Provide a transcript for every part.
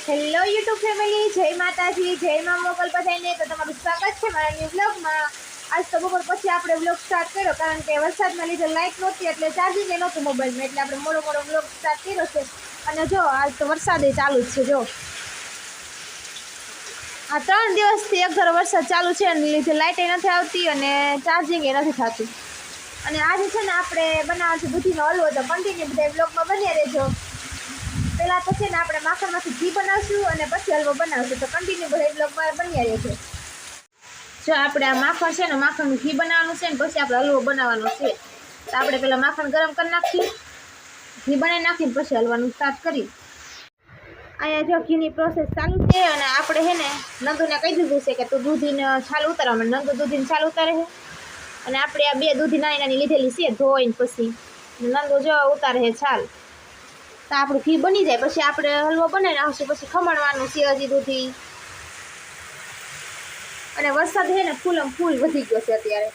Hello YouTube family, જય માતાજી, જય મા મોગલ બધાને. તો તમારું સ્વાગત છે મારા ન્યૂ બ્લોગમાં. આજ તો બપોર પછી આપણે બ્લોગ સ્ટાર્ટ કર્યો, કારણ કે વરસાદના લીધે લાઇટ નહોતી એટલે ચાર્જિંગ એ નહોતું મોબાઈલમાં, એટલે આપણે મોડો બ્લોગ સ્ટાર્ટ કર્યો છે. અને જો આજ તો વરસાદ ચાલુ જ છે. જો આ 3 દિવસથી એક ધારો વરસાદ ચાલુ છે અને લીધે લાઇટ નથી આવતી અને ચાર્જિંગ એ નથી થતું. અને આજે છે ને આપણે બનાવવાનો છે દૂધીનો હલવો. તો કન્ટિન્યુ બધા બ્લોગમાં બન્યા રહેજો. પહેલાં તો છે ને આપણે માખણમાંથી ઘી બનાવશું અને પછી હલવો બનાવશું. તો કન્ટિન્યુ બધા બ્લોગમાં બન્યા રહેજો. જો આપણે આ માખણ છે ને, માખણનું ઘી બનાવવાનું છે ને પછી આપણે હલવો બનાવવાનો છે. તો આપણે પહેલાં માખણ ગરમ કરી નાખીએ, ઘી બનાવી નાખીને પછી હલવાનું સ્ટાર્ટ કરીએ. અહીંયા જો ઘીની પ્રોસેસ ચાલુ છે અને આપણે છે ને નંદુને કહી દીધું છે કે તું દૂધીને છાલ ઉતારવા માંડ. નંદુ દૂધીને છાલ ઉતારે છે અને આપણે આ 2 દૂધી નાની નાની લીધેલી છે ધોઈને, પછી નંદુ જો ઉતારે છે છાલ. તો આપણું ઘી બની જાય પછી આપણે હલવો બનાવી નાખશું. પછી ખમણવાનું છે હજી દૂધી. અને વરસાદ છે ને ફૂલ વધી ગયો છે અત્યારે.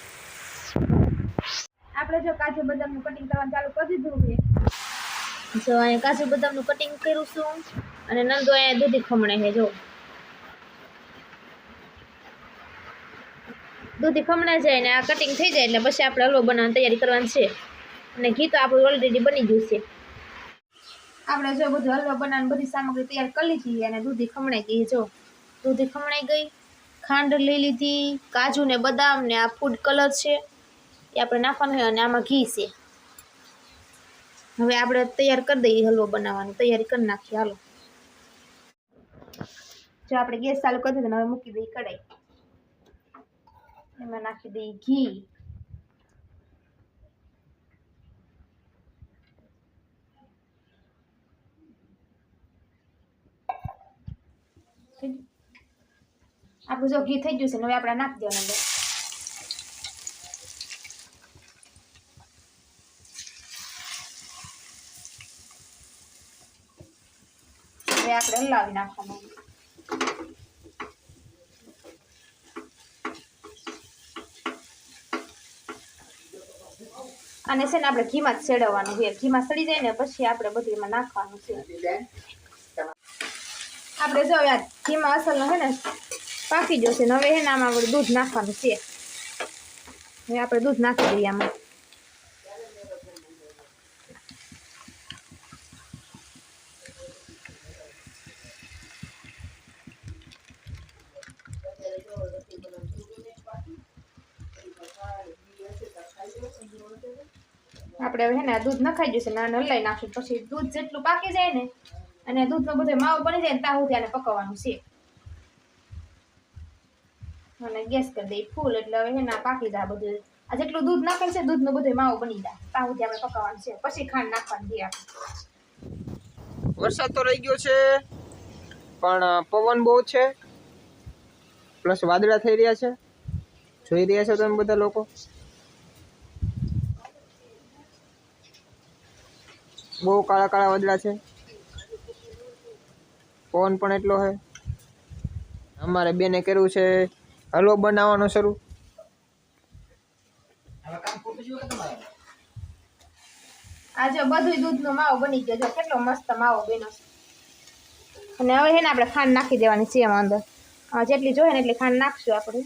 આપણે જો કાજુ બદામનું કટિંગ કરવાનું ચાલુ કરી દીધું છે. જો અહીંયા કાજુ બદામનું કટિંગ કર્યું છું અને નંદુ અહીંયા દૂધી ખમણે છે. જો દૂધી ખમણાઈ જાય ને આ કટિંગ થઈ જાય એટલે પછી આપણે હલવો બનાવવાની તૈયારી કરવાની છે. અને ઘી તો આપણું ઓલરેડી બની ગયું છે. આપણે જો બધું હલવો બનાવવાની બધી સામગ્રી તૈયાર કરી લીધી અને દૂધી ખમણાઈ ગઈ. જો દૂધી ખમણાઈ ગઈ, ખાંડ લઈ લીધી, કાજુ ને બદામ ને આ ફૂડ કલર છે એ આપણે નાખવાનું છે અને આમાં ઘી છે. હવે આપણે તૈયાર કરી દઈએ હલવો બનાવવાની તૈયારી કરી નાખીએ. હાલો જો આપણે ગેસ ચાલુ કરી દીધો. હવે મૂકી દઈએ કઢાઈ, એમાં નાખી દઈએ ઘી. આપણું જો ઘી થઈ ગયું છે. હવે આપણે નાખી દેવાનું. હવે આપણે હલાવી નાખવાનું. અને છે ને આપણે ઘીમાં જ સેડવવાનું છે. ઘીમાં સડી જાય ને પછી આપણે બધું એમાં નાખવાનું છે. આપણે જો આ ઘીમાં અસલનો છે ને પાકી જશે ને. હવે છે ને આમાં આપણે દૂધ નાખવાનું છે. હવે આપણે દૂધ નાખી દઈએ આમાં. આપણે હવે ને દૂધ નખાઈ જશે ને હલાવી નાખશું. પછી દૂધ જેટલું પાકી જાય ને અને દૂધનો બધો માવો બની જાય ને ત્યાં સુધી આને પકવવાનું છે. અને ગેસ કરી દઈએ ફૂલ, એટલે હવે છે ને પાકી જાય બધું. આ જેટલું દૂધ નાખેલ છે દૂધનો બધો માવો બની જાય ત્યાં સુધી આપણે પકવવાનું છે. પછી ખાંડ નાખવાની છે આપણે. વરસાદ તો રહી ગયો છે પણ પવન બહુ છે, પ્લસ વાદળા થઈ રહ્યા છે. જોઈ રહ્યા છો તમે બધા લોકો. બહુ કાળા કાળા વાદળા છે, પવન પણ એટલો છે. અમારે બેને કર્યું છે હલવો બનાવવાનો શરૂ. આજે બધું દૂધનો માવો બની ગયો. જો કેટલો મસ્ત માવો બન્યો છે. અને હવે છે ને આપણે ખાંડ નાખી દેવાની છે એમાં અંદર. જેટલી જોઈએ ને એટલી ખાંડ નાખશું આપણે.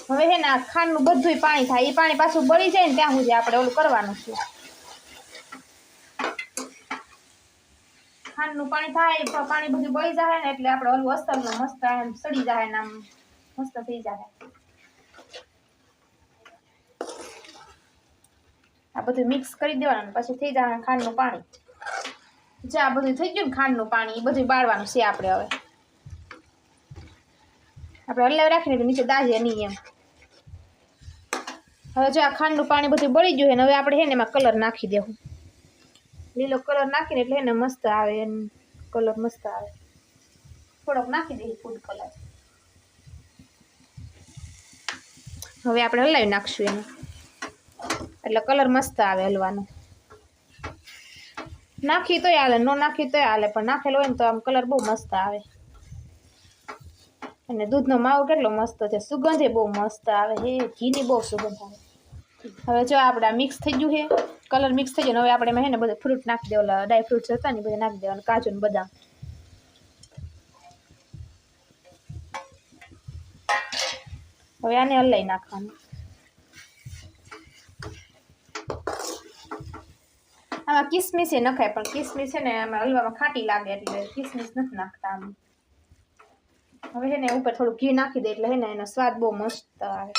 હવે છે ને આ ખાંડનું બધું પાણી થાય. એ પાણી પાછું બળી જાય ને ત્યાં સુધી આપણે ઓલું કરવાનું છે. ખાંડનું પાણી થાય, પાણી બધું બળી જાય ને એટલે આપણે ઓલું અસલનો મસ્ત એમ સડી જાય ને આમ મસ્ત થઈ જાય. આ બધું મિક્સ કરી દેવાનું પછી થઈ જાય ખાંડનું પાણી. જે આ બધું થઈ ગયું ને ખાંડનું પાણી એ બધું બાળવાનું છે આપણે. હવે આપણે હલાવી રાખીને તો નીચે દાજે નહીં એમ. હવે જો આ ખાંડનું પાણી બધું બળી ગયું ને હવે આપણે છે ને એમાં કલર નાખી દેવું. લીલો કલર નાખીને એટલે એને મસ્ત આવે, એમ કલર મસ્ત આવે. થોડોક નાખી દઈએ ફૂડ કલર. હવે આપણે હલાવી નાખશું એને એટલે કલર મસ્ત આવે હલવાનો. નાખી તોય હાલે, ન નાખી તોય હાલે, પણ નાખેલો હોય ને તો આમ કલર બહુ મસ્ત આવે. અને દૂધનો માવો કેટલો મસ્ત છે, સુગંધ બહુ મસ્ત આવે. ઘીની બહુ સુગંધ આવે. હવે જો આપણે મિક્સ થઈ ગયું છે, કલર મિક્સ થઈ ગયો ને હવે આપણે એમાં હે ને બધું ફ્રૂટ નાખી દેવાના, ડ્રાય ફ્રૂટ્સ હતા ને બધું નાખી દેવાનું, કાજુ ને બદામ. હવે આને હલાવી નાખવાનું. આમાં કિસમિસ એ નખાય પણ કિસમિસ છે ને આમાં હલવામાં ખાટી લાગે એટલે કિસમિસ નથી નાખતા આમ. હવે છે ને ઉપર થોડું ઘી નાખી દે એટલે છે ને એનો સ્વાદ બહુ મસ્ત આવે.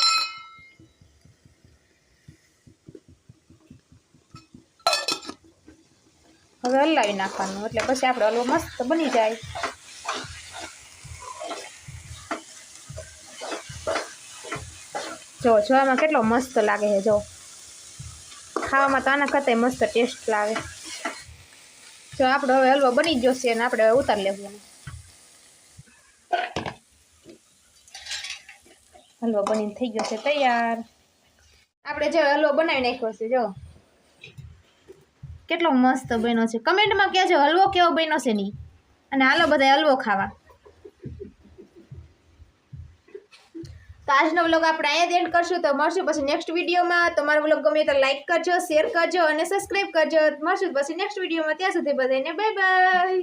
હવે હલાવી નાખવાનું એટલે પછી આપણો હલવો મસ્ત બની જાય. જો જોવામાં કેટલો મસ્ત લાગે છે, જો ખાવામાં તો આના કરતાં મસ્ત ટેસ્ટ લાગે. જો આપણો હવે હલવો બની ગયો છે અને આપણે હવે ઉતારી લેવું. હલવો બનીને થઈ ગયો છે તૈયાર. આપણે જો હલવો બનાવી નાખ્યો છે, જો કેટલો મસ્ત બન્યો છે. કમેન્ટમાં કહેજો હલવો કેવો બન્યો છે નહીં, અને હાલો બધા હલવો ખાવા. તો આજનો વ્લોગ આપણે અહીંયા જ એન્ડ કરશું. તો મળશું પછી નેક્સ્ટ વિડીયોમાં. તમારો વ્લોગ ગમે તો લાઈક કરજો, શેર કરજો અને સબસ્ક્રાઈબ કરજો. મળશું પછી નેક્સ્ટ વિડીયોમાં. ત્યાં સુધી બધાને બાય બાય.